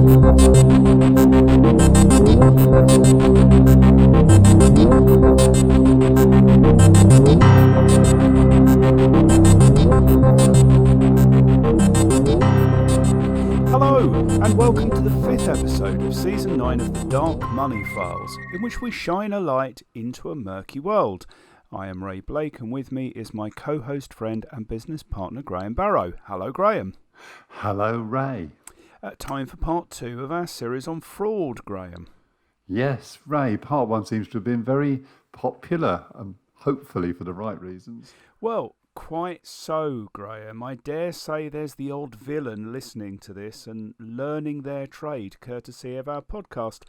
Hello, and welcome to the 5th episode of Season 9 of the Dark Money Files, in which we shine a light into a murky world. I am Ray Blake, and with me is my co-host, friend and business partner, Graham Barrow. Hello, Graham. Hello, Ray. Time for part 2 of our series on fraud, Graham. Yes, Ray, part 1 seems to have been very popular, and hopefully for the right reasons. Well, quite so, Graham. I dare say there's the odd villain listening to this and learning their trade courtesy of our podcast.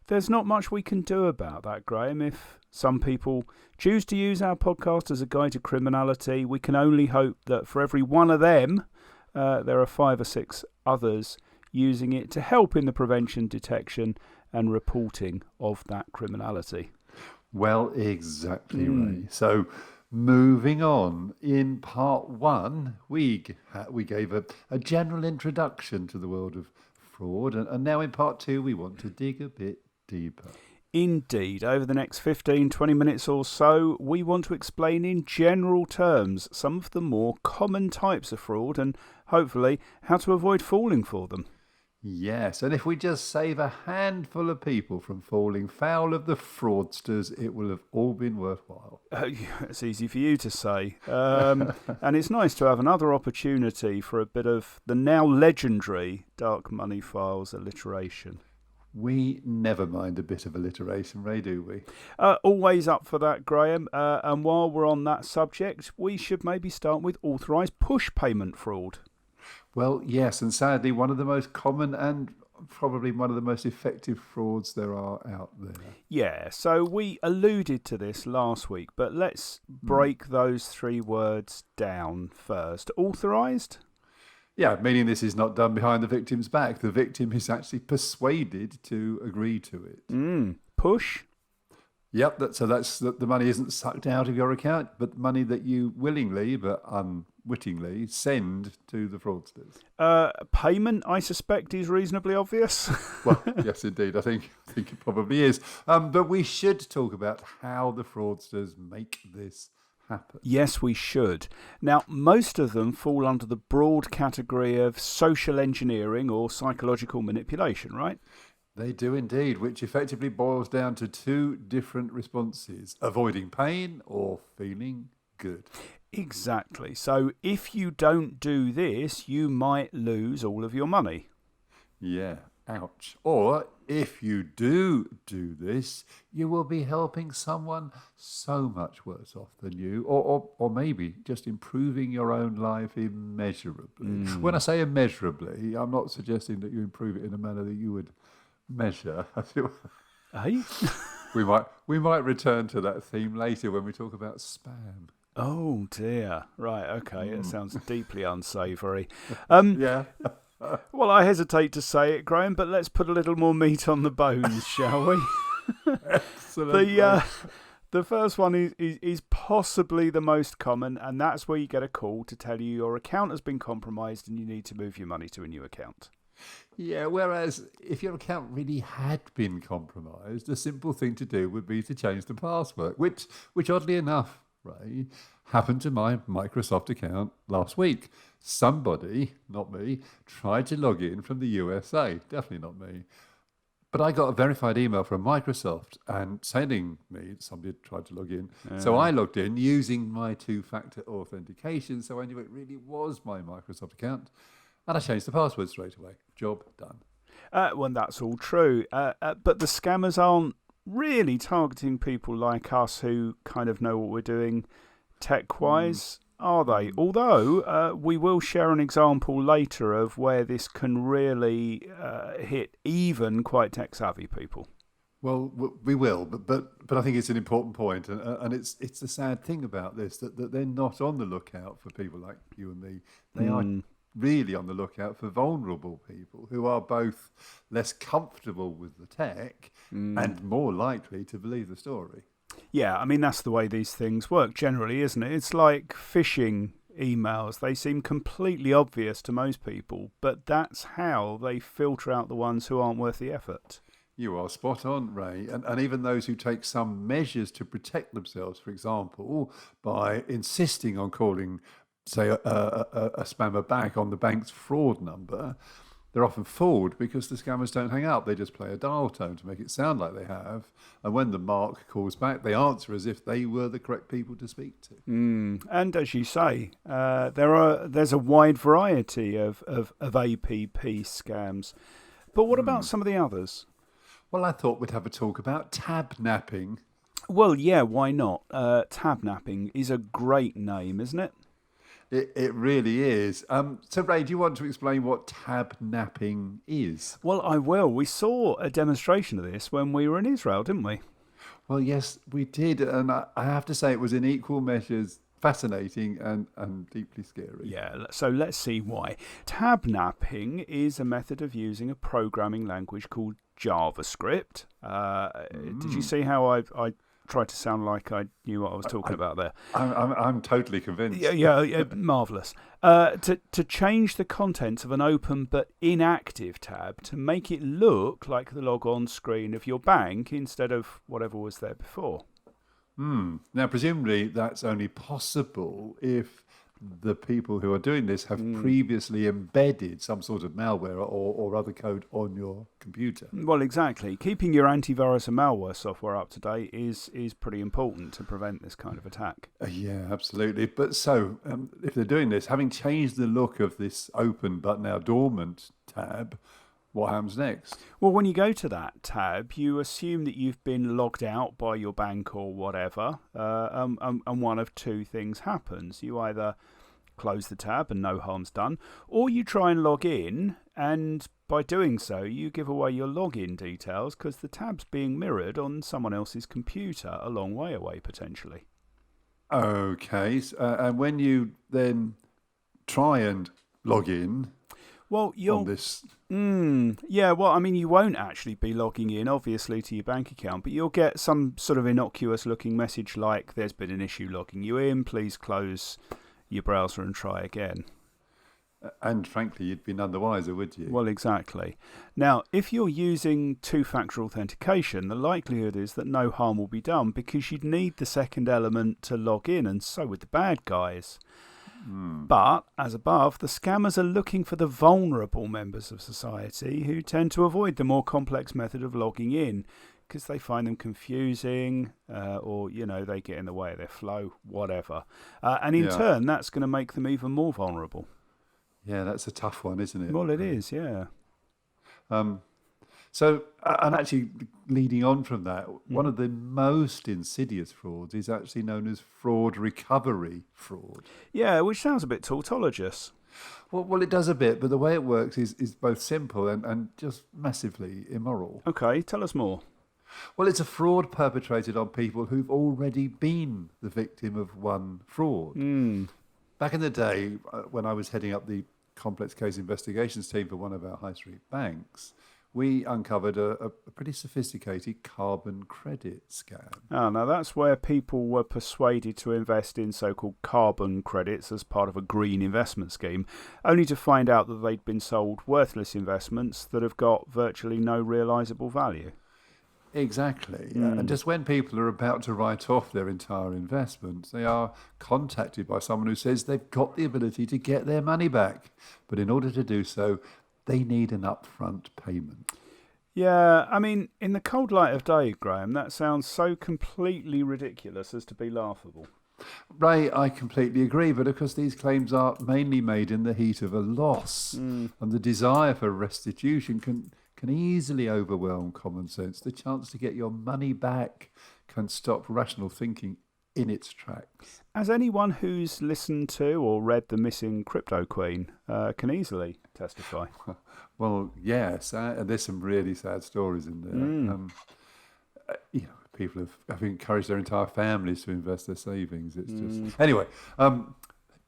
There's not much we can do about that, Graham. If some people choose to use our podcast as a guide to criminality, we can only hope that for every one of them, there are 5 or 6 others using it to help in the prevention, detection and reporting of that criminality. Well, exactly, Ray. So, moving on, in part 1, we gave a general introduction to the world of fraud, and now in part 2, we want to dig a bit deeper. Indeed, over the next 15-20 minutes or so, we want to explain in general terms some of the more common types of fraud and hopefully how to avoid falling for them. Yes, and if we just save a handful of people from falling foul of the fraudsters, it will have all been worthwhile. It's easy for you to say. And it's nice to have another opportunity for a bit of the now legendary Dark Money Files alliteration. We never mind a bit of alliteration, Ray, do we? Always up for that, Graham. And while we're on that subject, we should maybe start with authorised push payment fraud. Well, yes, and sadly, one of the most common and probably one of the most effective frauds there are out there. Yeah, so we alluded to this last week, but let's break those 3 words down first. Authorised? Yeah, meaning this is not done behind the victim's back. The victim is actually persuaded to agree to it. Push? Yep, so that's the money isn't sucked out of your account, but money that you willingly but unwittingly send to the fraudsters. Payment, I suspect, is reasonably obvious. Well, yes, indeed. I think it probably is. But we should talk about how the fraudsters make this happen. Yes, we should. Now, most of them fall under the broad category of social engineering or psychological manipulation, right? They do indeed, which effectively boils down to 2 different responses: avoiding pain or feeling good. Exactly. So if you don't do this, you might lose all of your money. Yeah, ouch. Or if you do this, you will be helping someone so much worse off than you, or maybe just improving your own life immeasurably. When I say immeasurably, I'm not suggesting that you improve it in a manner that you would measure. Hey? We might return to that theme later when we talk about spam. Oh dear. Right, okay. It sounds deeply unsavoury. Yeah. Well, I hesitate to say it, Graham, but let's put a little more meat on the bones, shall we? Excellent. The first one is possibly the most common, and that's where you get a call to tell you your account has been compromised and you need to move your money to a new account. Yeah, whereas if your account really had been compromised, the simple thing to do would be to change the password, which oddly enough, Ray, happened to my Microsoft account last week. Somebody, not me, tried to log in from the USA. Definitely not me. But I got a verified email from Microsoft and telling me somebody had tried to log in. So I logged in using my 2-factor authentication, so I knew it really was my Microsoft account. And I changed the password straight away. Job done. Well, that's all true. But the scammers aren't really targeting people like us who kind of know what we're doing tech-wise, are they? Although we will share an example later of where this can really hit even quite tech-savvy people. Well, we will, but I think it's an important point, and it's the sad thing about this that they're not on the lookout for people like you and me. They are really on the lookout for vulnerable people who are both less comfortable with the tech and more likely to believe the story. Yeah, I mean, that's the way these things work generally, isn't it? It's like phishing emails. They seem completely obvious to most people, but that's how they filter out the ones who aren't worth the effort. You are spot on, Ray. And even those who take some measures to protect themselves, for example, by insisting on calling, say, a spammer back on the bank's fraud number, they're often fooled because the scammers don't hang up. They just play a dial tone to make it sound like they have. And when the mark calls back, they answer as if they were the correct people to speak to. And as you say, there's a wide variety of APP scams. But what about some of the others? Well, I thought we'd have a talk about tab napping. Well, yeah, why not? Tab napping is a great name, isn't it? It really is. So, Ray, do you want to explain what tab napping is? Well, I will. We saw a demonstration of this when we were in Israel, didn't we? Well, yes, we did. And I have to say it was in equal measures fascinating and deeply scary. Yeah, so let's see why. Tab napping is a method of using a programming language called JavaScript. Did you see how I tried to sound like I knew what I was talking about there? I'm totally convinced. Yeah, marvellous. To change the contents of an open but inactive tab to make it look like the log-on screen of your bank instead of whatever was there before. Now, presumably, that's only possible if the people who are doing this have previously embedded some sort of malware or other code on your computer. Well, exactly. Keeping your antivirus and malware software up to date is pretty important to prevent this kind of attack. Yeah, absolutely. But so, if they're doing this, having changed the look of this open but now dormant tab, what happens next? Well, when you go to that tab, you assume that you've been logged out by your bank or whatever, and one of two things happens. You either close the tab and no harm's done, or you try and log in, and by doing so, you give away your login details because the tab's being mirrored on someone else's computer a long way away, potentially. Okay, and when you then try and log in, well, on this. Yeah, well, I mean, you won't actually be logging in, obviously, to your bank account, but you'll get some sort of innocuous-looking message like, there's been an issue logging you in, please close your browser and try again. And frankly, you'd be none the wiser, would you? Well, exactly. Now, if you're using two-factor authentication, the likelihood is that no harm will be done because you'd need the second element to log in, and so would the bad guys. But, as above, the scammers are looking for the vulnerable members of society who tend to avoid the more complex method of logging in because they find them confusing or, they get in the way of their flow, whatever. And in turn, that's going to make them even more vulnerable. Yeah, that's a tough one, isn't it? Well, it is, yeah. So, and actually leading on from that, one of the most insidious frauds is actually known as fraud recovery fraud. Yeah, which sounds a bit tautologous. Well, it does a bit, but the way it works is both simple and just massively immoral. Okay, tell us more. Well, it's a fraud perpetrated on people who've already been the victim of one fraud. Back in the day, when I was heading up the complex case investigations team for one of our high street banks, we uncovered a pretty sophisticated carbon credit scam. Oh, now that's where people were persuaded to invest in so-called carbon credits as part of a green investment scheme, only to find out that they'd been sold worthless investments that have got virtually no realisable value. Exactly. And just when people are about to write off their entire investment, they are contacted by someone who says they've got the ability to get their money back. But in order to do so, they need an upfront payment. Yeah, I mean, in the cold light of day, Graham, that sounds so completely ridiculous as to be laughable. Ray, I completely agree, but of course these claims are mainly made in the heat of a loss, and the desire for restitution can easily overwhelm common sense. The chance to get your money back can stop rational thinking in its tracks. As anyone who's listened to or read The Missing Crypto Queen can easily testify. Well, yes, there's some really sad stories in there. People have encouraged their entire families to invest their savings. It's just anyway.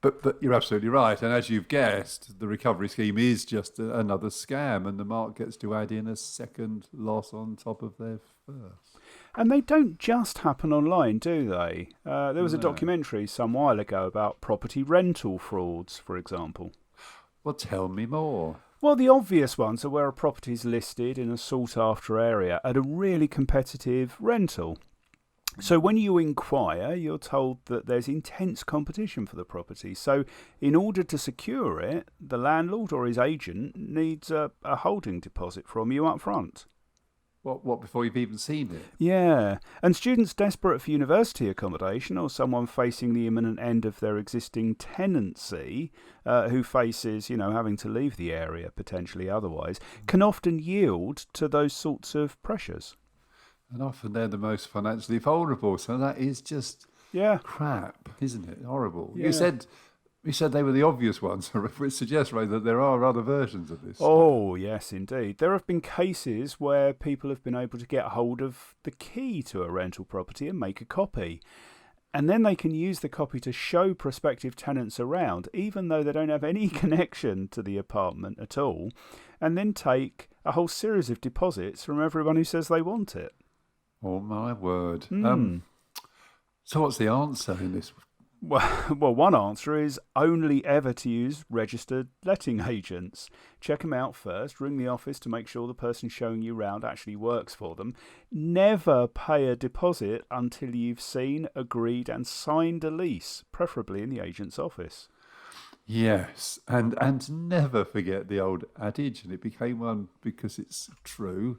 But you're absolutely right, and as you've guessed, the recovery scheme is just another scam, and the mark gets to add in a second loss on top of their first. And they don't just happen online, do they? There was a No. documentary some while ago about property rental frauds, for example. Well, tell me more. Well, the obvious ones are where a property is listed in a sought-after area at a really competitive rental. So when you inquire, you're told that there's intense competition for the property. So in order to secure it, the landlord or his agent needs a holding deposit from you up front. What before you've even seen it? Yeah, and students desperate for university accommodation or someone facing the imminent end of their existing tenancy who faces, having to leave the area potentially otherwise, can often yield to those sorts of pressures. And often they're the most financially vulnerable, so that is just crap, isn't it? Horrible. Yeah. You said they were the obvious ones, which suggests, Ray, that there are other versions of this. Oh, yes, indeed. There have been cases where people have been able to get hold of the key to a rental property and make a copy. And then they can use the copy to show prospective tenants around, even though they don't have any connection to the apartment at all, and then take a whole series of deposits from everyone who says they want it. Oh, my word. So what's the answer in this? Well, one answer is only ever to use registered letting agents. Check them out first, ring the office to make sure the person showing you round actually works for them. Never pay a deposit until you've seen, agreed and signed a lease, preferably in the agent's office. Yes, and never forget the old adage, and it became one because it's true.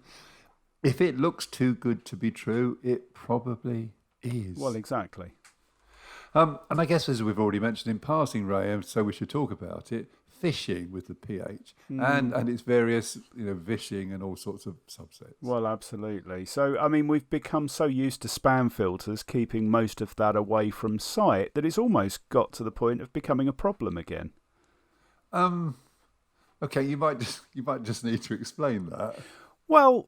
If it looks too good to be true, it probably is. Well, exactly. And I guess, as we've already mentioned in passing, Ray, so we should talk about it, phishing with the PH and its various, vishing and all sorts of subsets. Well, absolutely. So, I mean, we've become so used to spam filters keeping most of that away from sight that it's almost got to the point of becoming a problem again. Okay, you might just need to explain that. Well,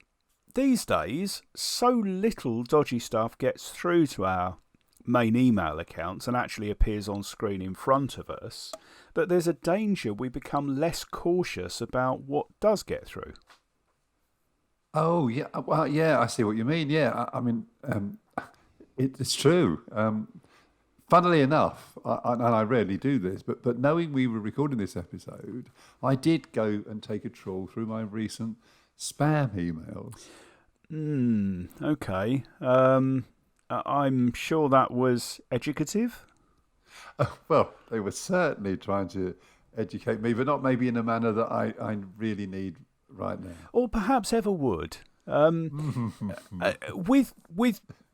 these days, so little dodgy stuff gets through to our main email accounts and actually appears on screen in front of us that there's a danger we become less cautious about what does get through. Oh, yeah. Well, yeah, I see what you mean. Yeah, I mean, it's true. Funnily enough, and I rarely do this, but knowing we were recording this episode, I did go and take a trawl through my recent spam emails. Okay. I'm sure that was educative. Well, they were certainly trying to educate me, but not maybe in a manner that I really need right now. Or perhaps ever would.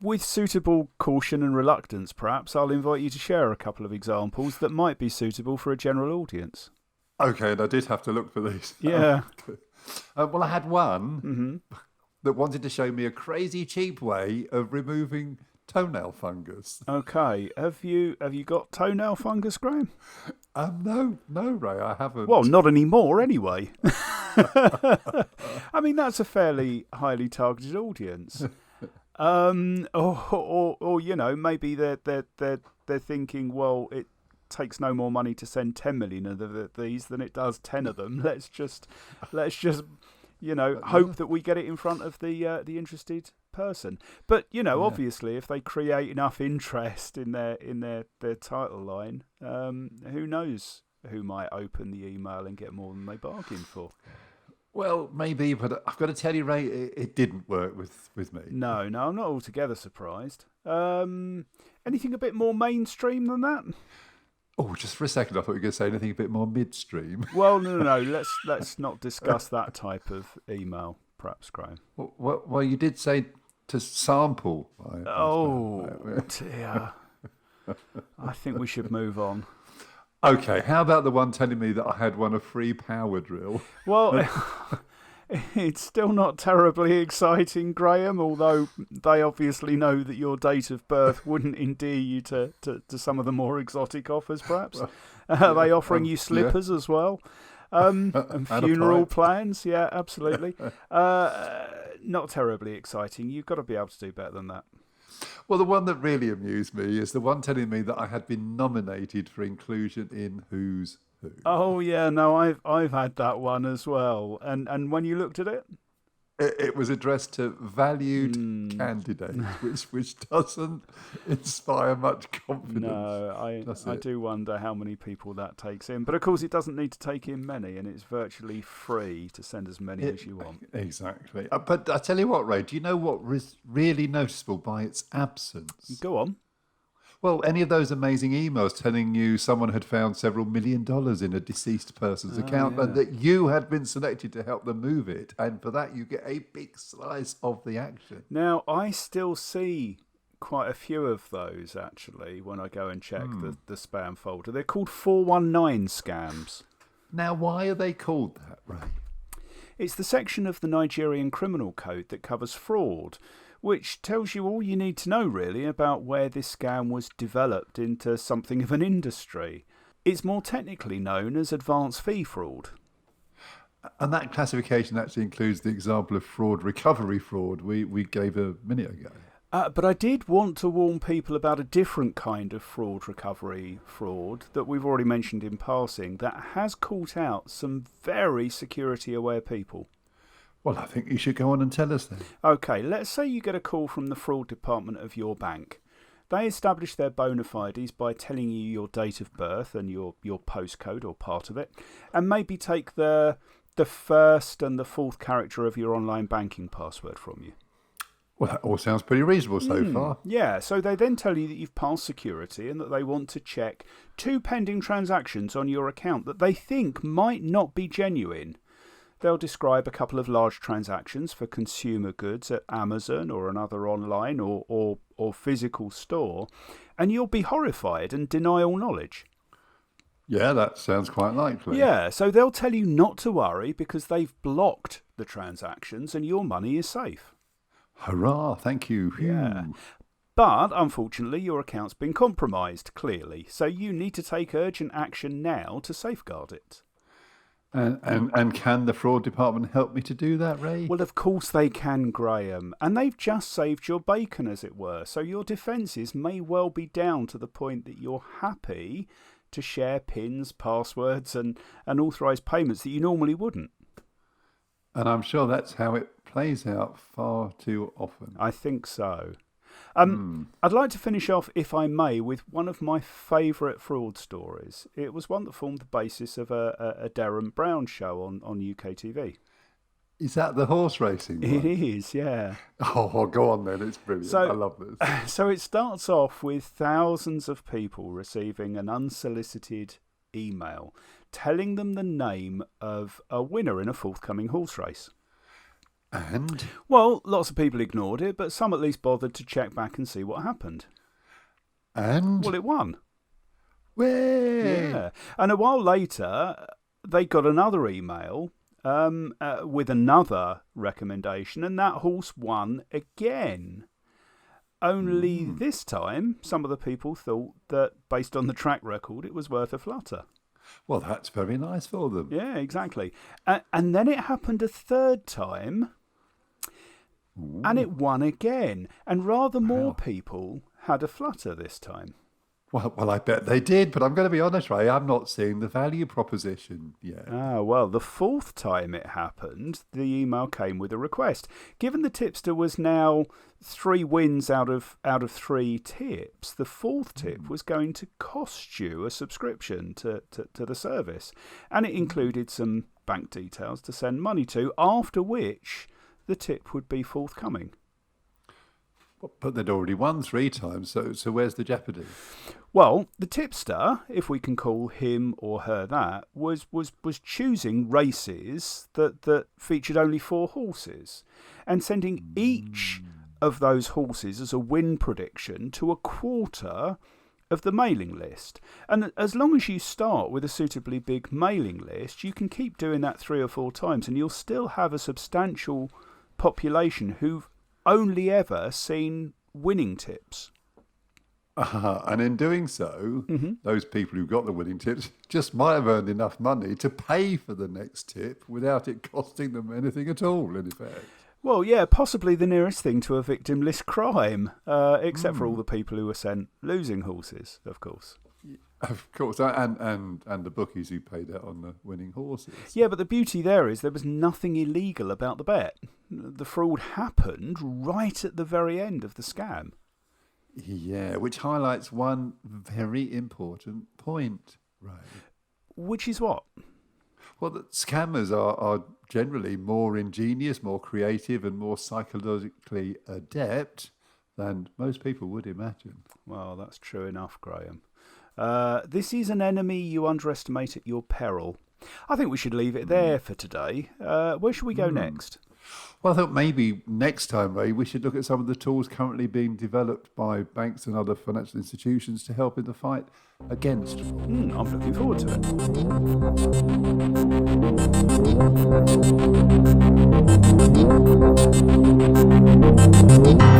With suitable caution and reluctance, perhaps, I'll invite you to share a couple of examples that might be suitable for a general audience. Okay, and I did have to look for these. Yeah. Well, I had one that wanted to show me a crazy cheap way of removing toenail fungus. Okay, have you got toenail fungus, Graham? No, Ray, I haven't. Well, not anymore, anyway. I mean, that's a fairly highly targeted audience. Or maybe they're thinking, well, it takes no more money to send 10 million of these than it does 10 of them. Let's just hope that we get it in front of the interested person. But obviously, if they create enough interest in their title line, who knows who might open the email and get more than they bargained for. Well, maybe, but I've got to tell you, Ray, it didn't work with me. No, I'm not altogether surprised. Anything a bit more mainstream than that? Oh, just for a second, I thought you were going to say anything a bit more midstream. Well, no. Let's not discuss that type of email, perhaps, Graham. Well, you did say to sample. Dear. I think we should move on. Okay, how about the one telling me that I had won a free power drill? Well, it's still not terribly exciting, Graham, although they obviously know that your date of birth wouldn't endear you to some of the more exotic offers, perhaps. Are they offering you slippers as well? And funeral plans? Yeah, absolutely. Not terribly exciting. You've got to be able to do better than that. Well, the one that really amused me is the one telling me that I had been nominated for inclusion in Who's Who. Oh yeah, no, I've had that one as well. And when you looked at it? It was addressed to valued Mm. candidates, which doesn't inspire much confidence, No, does I it? do wonder how many people that takes in. But of course, it doesn't need to take in many, and it's virtually free to send as many as you want. Exactly. But I tell you what, Ray, do you know what was really noticeable by its absence? Go on. Well, any of those amazing emails telling you someone had found several $1 million in a deceased person's account and yeah. that you had been selected to help them move it. And for that, you get a big slice of the action. Now, I still see quite a few of those, actually, when I go and check the spam folder. They're called 419 scams. Now, why are they called that, Ray? It's the section of the Nigerian Criminal Code that covers fraud, which tells you all you need to know, really, about where this scam was developed into something of an industry. It's more technically known as advance fee fraud. And that classification actually includes the example of recovery fraud we gave a minute ago. But I did want to warn people about a different kind of recovery fraud that we've already mentioned in passing that has caught out some very security-aware people. Well, I think you should go on and tell us then. OK, let's say you get a call from the fraud department of your bank. They establish their bona fides by telling you your date of birth and your postcode or part of it, and maybe take the first and the fourth character of your online banking password from you. Well, that all sounds pretty reasonable so far. Yeah, so they then tell you that you've passed security and that they want to check 2 pending transactions on your account that they think might not be genuine. They'll describe a couple of large transactions for consumer goods at Amazon or another online or physical store, and you'll be horrified and deny all knowledge. Yeah, that sounds quite likely. Yeah, so they'll tell you not to worry because they've blocked the transactions and your money is safe. Hurrah, thank you. Yeah. But, unfortunately, your account's been compromised, clearly, so you need to take urgent action now to safeguard it. And can the fraud department help me to do that, Ray? Well, of course they can, Graham, and they've just saved your bacon, as it were, so your defences may well be down to the point that you're happy to share PINs, passwords and authorised payments that you normally wouldn't. And I'm sure that's how it plays out far too often. I think so. I'd like to finish off, if I may, with one of my favourite fraud stories. It was one that formed the basis of a Derren Brown show on UK TV. Is that the horse racing one? It is, yeah. Oh, go on then. It's brilliant. I love this. So it starts off with thousands of people receiving an unsolicited email telling them the name of a winner in a forthcoming horse race. And? Well, lots of people ignored it, but some at least bothered to check back and see what happened. And? Well, it won. Way! Yeah. And a while later, they got another email with another recommendation, and that horse won again. Only this time, some of the people thought that, based on the track record, it was worth a flutter. Well, that's very nice for them. Yeah, exactly. And then it happened a third time, and it won again. And rather more people had a flutter this time. Well, I bet they did, but I'm going to be honest, Ray, I'm not seeing the value proposition yet. Well, the fourth time it happened, the email came with a request. Given the tipster was now 3 wins out of 3 tips, the fourth tip was going to cost you a subscription to the service. And it included some bank details to send money to, after which the tip would be forthcoming. But they'd already won 3 times, so where's the jeopardy? Well, the tipster, if we can call him or her that, was choosing races that featured only 4 horses and sending each of those horses as a win prediction to a quarter of the mailing list. And as long as you start with a suitably big mailing list, you can keep doing that 3 or 4 times and you'll still have a substantial population who've only ever seen winning tips. And in doing so, those people who got the winning tips just might have earned enough money to pay for the next tip without it costing them anything at all, in effect. Well, yeah, possibly the nearest thing to a victimless crime, except for all the people who were sent losing horses, of course. Of course, and the bookies who paid out on the winning horses. Yeah, but the beauty there is there was nothing illegal about the bet. The fraud happened right at the very end of the scam. Yeah, which highlights one very important point, right? Which is what? Well, that scammers are generally more ingenious, more creative, and more psychologically adept than most people would imagine. Well, that's true enough, Graham. This is an enemy you underestimate at your peril. I think we should leave it there for today. Where should we go next? Well, I thought maybe next time, Ray, we should look at some of the tools currently being developed by banks and other financial institutions to help in the fight against fraud. I'm looking forward to it.